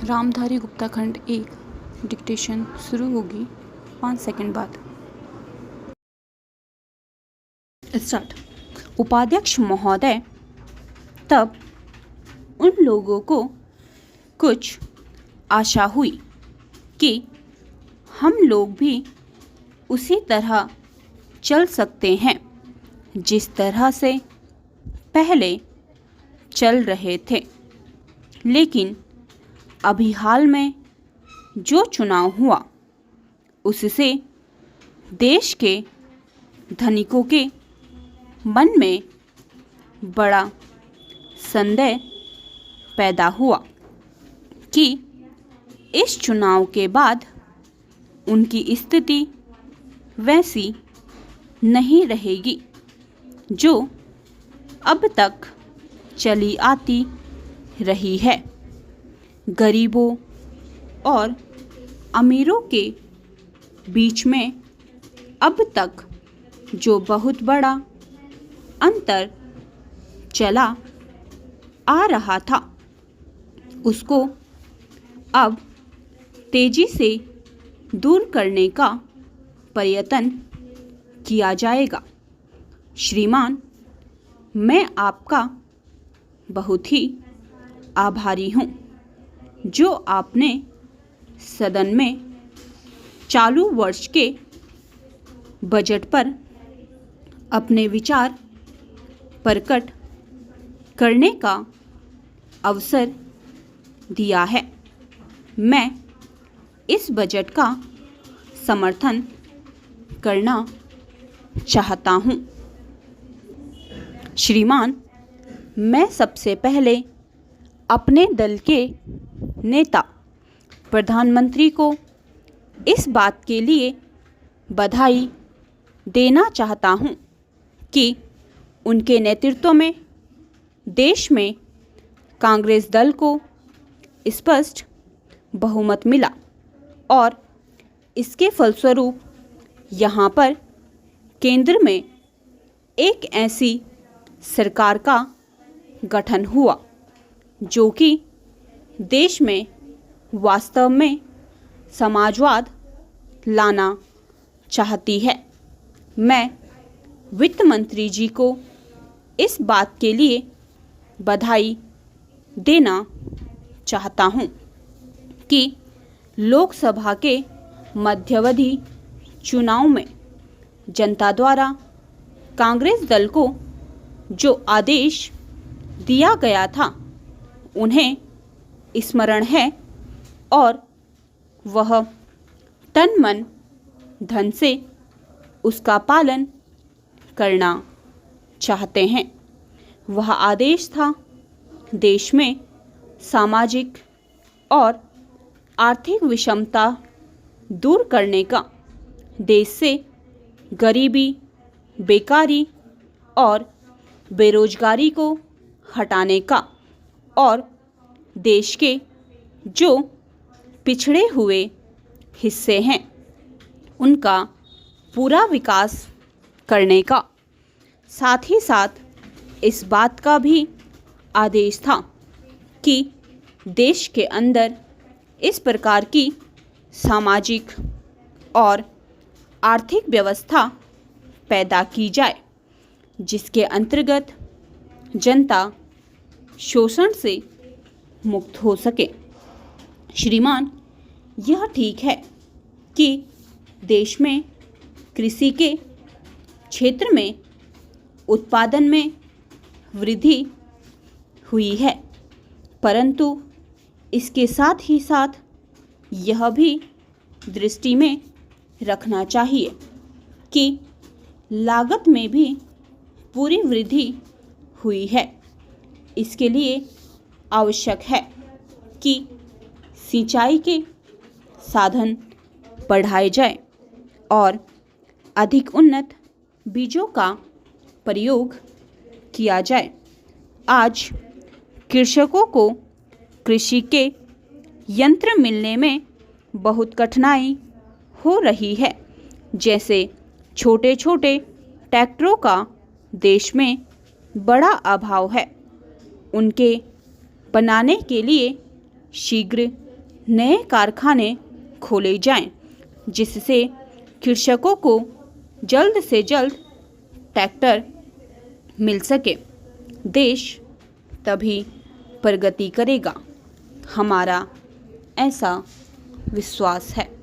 रामधारी गुप्ता खंड 1 डिक्टेशन शुरू होगी 5 सेकंड बाद। स्टार्ट। उपाध्यक्ष महोदय, तब उन लोगों को कुछ आशा हुई कि हम लोग भी उसी तरह चल सकते हैं जिस तरह से पहले चल रहे थे, लेकिन अभी हाल में जो चुनाव हुआ उससे देश के धनिकों के मन में बड़ा संदेह पैदा हुआ कि इस चुनाव के बाद उनकी स्थिति वैसी नहीं रहेगी जो अब तक चली आती रही है। गरीबों और अमीरों के बीच में अब तक जो बहुत बड़ा अंतर चला आ रहा था उसको अब तेजी से दूर करने का प्रयत्न किया जाएगा। श्रीमान, मैं आपका बहुत ही आभारी हूँ जो आपने सदन में चालू वर्ष के बजट पर अपने विचार प्रकट करने का अवसर दिया है। मैं इस बजट का समर्थन करना चाहता हूँ। श्रीमान, मैं सबसे पहले अपने दल के नेता प्रधानमंत्री को इस बात के लिए बधाई देना चाहता हूं कि उनके नेतृत्व में देश में कांग्रेस दल को स्पष्ट बहुमत मिला और इसके फलस्वरूप यहां पर केंद्र में एक ऐसी सरकार का गठन हुआ जो कि देश में वास्तव में समाजवाद लाना चाहती है। मैं वित्त मंत्री जी को इस बात के लिए बधाई देना चाहता हूं कि लोकसभा के मध्यावधि चुनाव में जनता द्वारा कांग्रेस दल को जो आदेश दिया गया था उन्हें स्मरण है और वह तन मन धन से उसका पालन करना चाहते हैं। वह आदेश था देश में सामाजिक और आर्थिक विषमता दूर करने का, देश से गरीबी, बेकारी और बेरोजगारी को हटाने का और देश के जो पिछड़े हुए हिस्से हैं उनका पूरा विकास करने का। साथ ही साथ इस बात का भी आदेश था कि देश के अंदर इस प्रकार की सामाजिक और आर्थिक व्यवस्था पैदा की जाए जिसके अंतर्गत जनता शोषण से मुक्त हो सके। श्रीमान, यह ठीक है कि देश में कृषि के क्षेत्र में उत्पादन में वृद्धि हुई है, परंतु इसके साथ ही साथ यह भी दृष्टि में रखना चाहिए कि लागत में भी पूरी वृद्धि हुई है। इसके लिए आवश्यक है कि सिंचाई के साधन बढ़ाए जाए और अधिक उन्नत बीजों का प्रयोग किया जाए। आज कृषकों को कृषि के यंत्र मिलने में बहुत कठिनाई हो रही है, जैसे छोटे छोटे ट्रैक्टरों का देश में बड़ा अभाव है। उनके बनाने के लिए शीघ्र नए कारखाने खोले जाएं, जिससे कृषकों को जल्द से जल्द ट्रैक्टर मिल सके। देश तभी प्रगति करेगा, हमारा ऐसा विश्वास है।